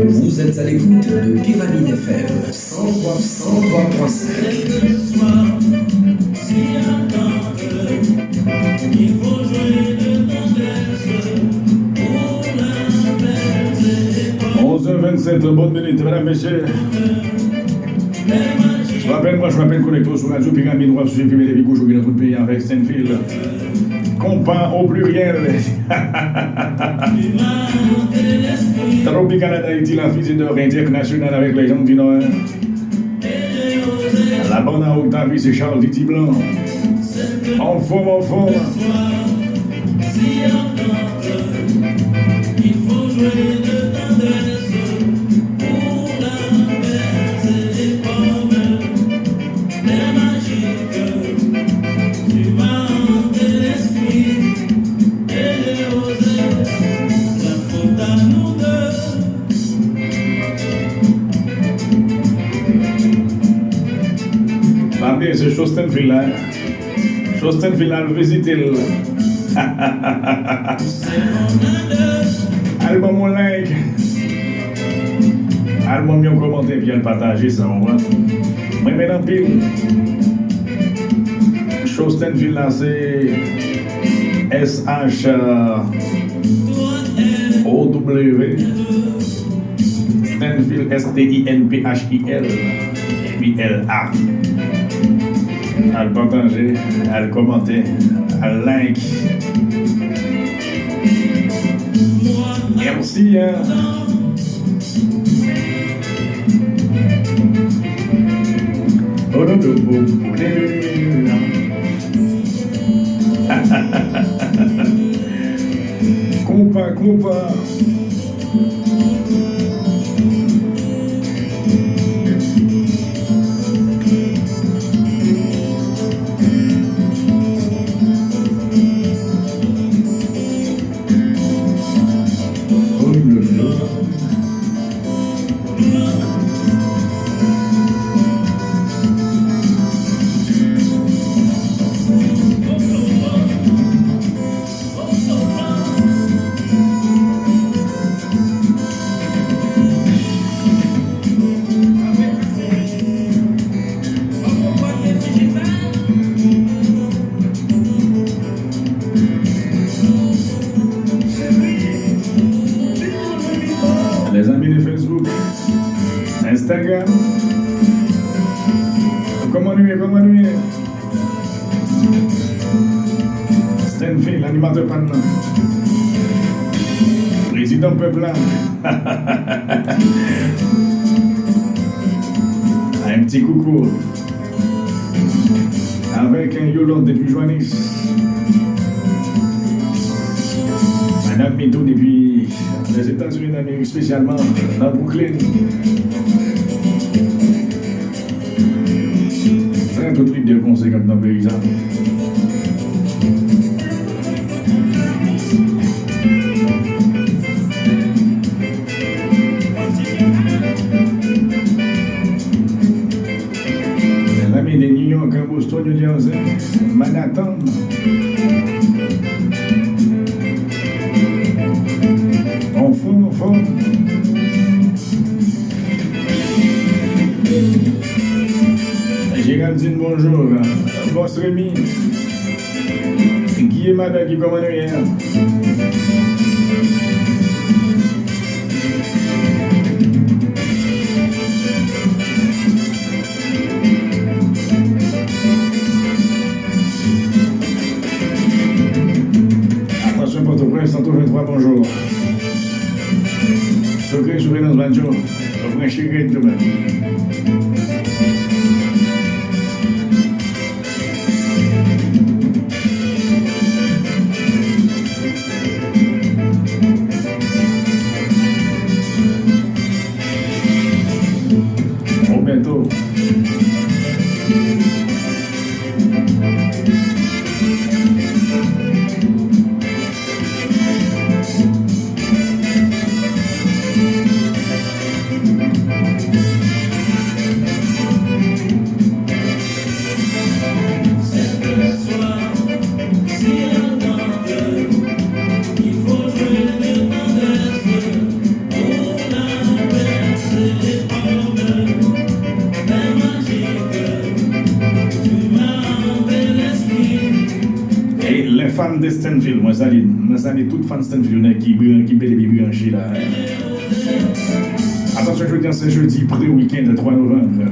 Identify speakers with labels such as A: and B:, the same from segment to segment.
A: Vous êtes à l'écoute de Pyramide FM 103.5.
B: Il faut jouer de tendresse pour la paix.
C: 11h27, bonne minute, mesdames, messieurs. Je m'appelle Connecto sur Radio Pyramide, on va suivre les bigouches qui notre pays avec Stenfield. Compas au pluriel. Tropical d'Haïti, la fusée d'or internationale avec les gens du Nord. La bande à haute avis, c'est Charles Titi Blanc. En forme, en forme.
B: Il faut jouer de tendresse pour la paix. C'est des pommes, des magiques. Tu vas hanter l'esprit et les oser. La faute à nous deux.
C: Bien, c'est Chostenville, hein. Chostenville, visitez-le. Album mon like. Album bien commenté, bien partagé, ça on va. Moi, maintenant, pile. Chostenville, là, c'est S-H-O-W. Stenville, S-T-I-N-P-H-I-L. Et puis L-A. À le partager, à le commenter, à le like. Merci. Hein. Oh, non, non, non, non. Compa. Les amis de Facebook, Instagram, comment nous est Stenfield, l'animateur panneau, président peuple là. Un petit coucou avec un Yolande depuis Joannis, Madame Mito depuis les États-Unis d'Amérique, spécialement dans Brooklyn. C'est un tout type de conseil comme dans le pays. Les amis de New York, Boston, New Jersey, Manhattan. En fond. Géraldine, bonjour. Boss Rémi. Guillaume Ada qui commande hier. Attention, Port-au-Prince, 123, bonjour. Secret, dans ce banjo. Au moins, chérie, tout le monde. Au bientôt. fan de Stanfield, moi salue toute fan Stanfield qui bel et bien branché là. Attention, je dis c'est jeudi pré-week-end 3 novembre.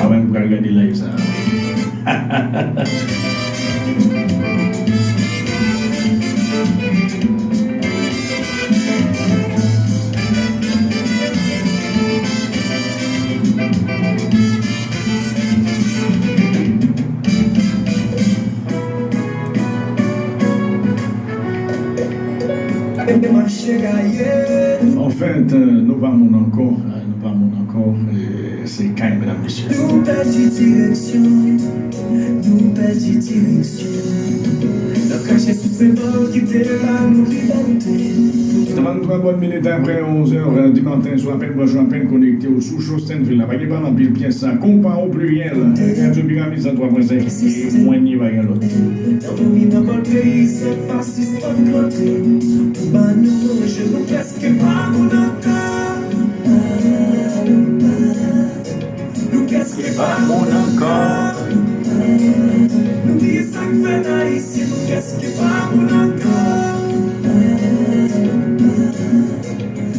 C: Avant de regarder live ça. En fait, nous parlons encore, c'est quand même, mesdames, messieurs.
B: Nous perdons direction, nous perdons direction. Le cachet sous ses bords qui était là, nous liberté.
C: 33 bonnes minutes après 11h du matin, soit à peine connecté au sous-show Stanfield. La baguette par la pile pièce, ça compare au pluriel. Radio Pyramide 103.5 et moins ni baguette l'autre.
B: Dans mon pays, c'est pas si c'est pas de côté. Bah nous, je nous presque pas mon encore. Nous presque pas mon encore. Nous disons ça que fait là ici, nous presque pas mon encore.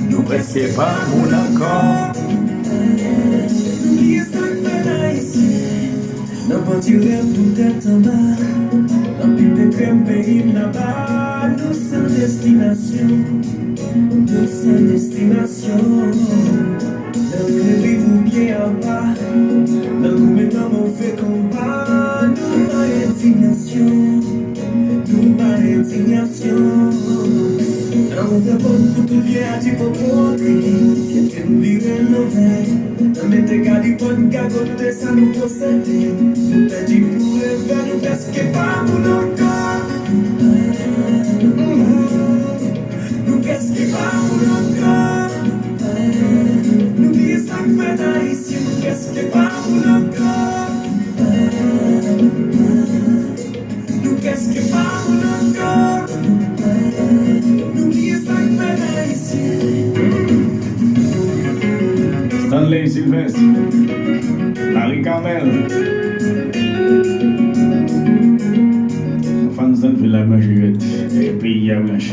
B: Nous presque pas mon encore. Nous disons ça que fait là ici. N'importe où rêve tout est en bas. Dans pile de crème pays là-bas. Nous sans destination. Nous sans destination. Nous vivons bien en bas. Nous maintenant mauvais combat. Nous pas indignation. Nous pas indignation. On fait pas pour tout bien à dire pour montrer. Que nous vivons l'envers. Dans mes dégâts du pot de gagoter, ça nous possède. Nous perdons pour le faire, nous presque pas mon encore. Nous presque pas mon encore. Nous disons ça que fait là ici, nous presque pas mon encore. Nous presque pas mon encore. Nous disons ça que fait là ici.
C: Stanley Sylvestre, Marie Carmel, fan Stanfield la Blanchette, et pays à Blanche.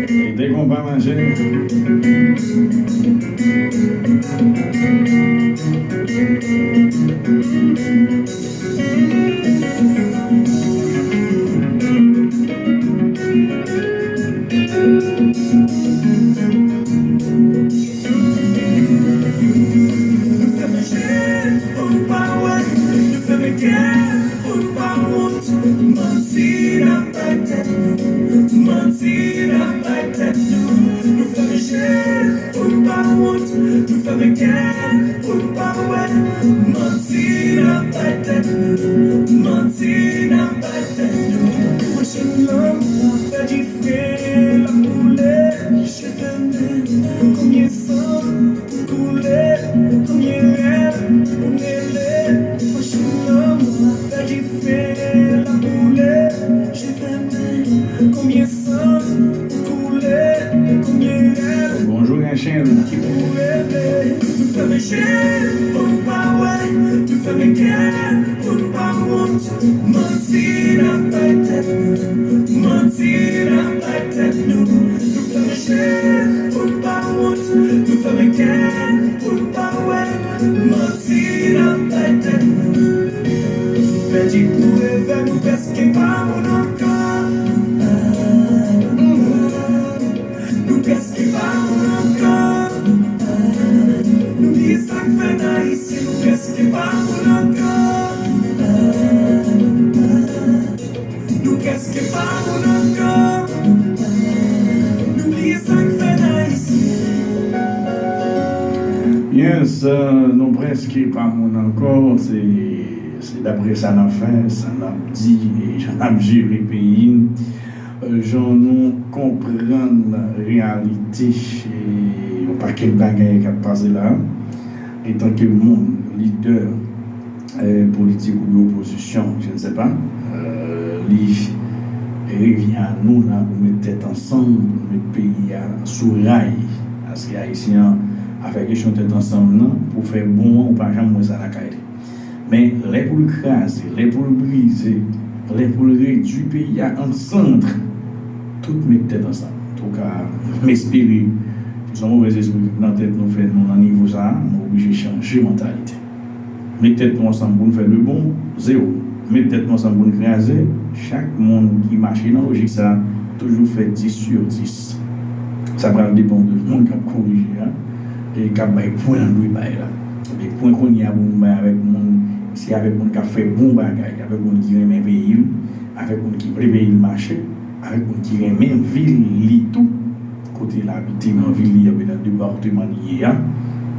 C: Et dès qu'on va manger, bonjour Rachel. Yes, nous presque pas mon encore, c'est d'après ça n'a fait, ça n'a dit et j'en ai géré le pays. J'en nous comprendre la réalité et pas quel bagage qui a passé là. Et tant que mon leader politique ou d'opposition, je ne sais pas, revient à nous là, pour mettre tête ensemble, pour mettre le pays sous rail. Parce que les Haïtiens, avec question tête ensemble, là, pour faire bon, on ne peut jamais ça la caille. Mais les pour le craser, les pour le briser, les pour le réduire le pays en centre, tout mettre tête ensemble. En tout cas, m'espérer, si on mauvais esprit dans la tête, nous faisons à niveau ça, nous sommes obligés de changer de mentalité. Mettre tête ensemble pour nous faire le bon, zéro. Mettre tête ensemble pour nous craser, chaque monde qui marche dans la logique, ça toujours fait 10 sur 10. Ça va dépendre de monde qui a corrigé et qui a fait point dans le bail là. Les points qu'on y a bon avec monde, c'est avec monde qui a fait bon bagage, avec monde qui aime un pays, avec monde qui veut payer le marché, avec monde qui aime même ville tout côté l'habiter en ville il y a dans le département lié.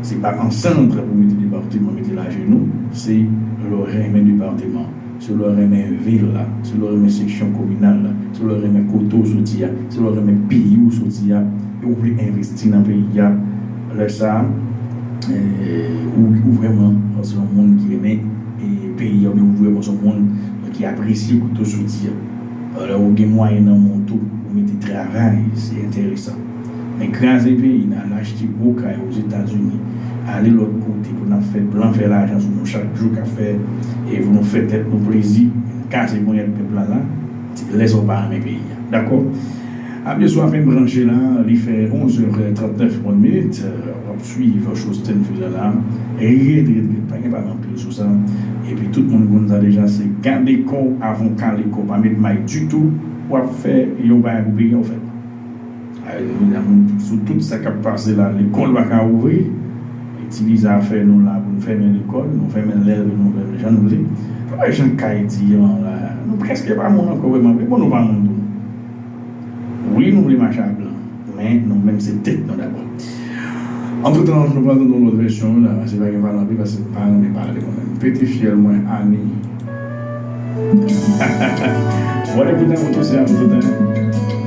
C: C'est pas en centre pour mettre le département, mettre là chez nous, c'est le même département, c'est le même ville là, c'est le même section communale là, c'est le même coteau soutien, c'est le même pays où soutien, et on veut investir dans le pays là, ça, ou vraiment c'est un monde qui aime et pays ou vraiment c'est un monde qui apprécie le coteau soutien. Alors on a moyen dans mon tout, on met du travail, c'est intéressant. Mais craser le pays, on a acheté beaucoup aux États-Unis, aller de l'autre côté pour nous faire plan faire l'argent sur nous chaque jour qu'à faire et vous nous faites être nos plaisir, casser pour être peuple là, laissons pas mes pays. D'accord? À bien soir, même branché là, il fait 11h39 minutes, on va suivre chose que nous faisons là, et pas de sur ça. Et puis tout le monde nous a déjà c'est garder le corps avant quand les corps, pas mettre maille du tout, pour faire, et on va payer en fait. Sur tout ça qui a passé là, l'école va ouvrir, utiliser à faire nous là pour nous faire l'école, nous faire l'élève, nous faire les gens nous dire, les gens qui là, nous presque pas mon encore vraiment, mais bon nous pas mon. Oui, nous voulons marcher à blanc, mais nous-mêmes c'est tête nous d'abord. En tout temps, nous parlons dans notre version là, c'est pas qu'il va l'enlever parce que pas on est parlé quand même. Petit fier moins Annie. Voilà, écoutez, on tous c'est à tout temps.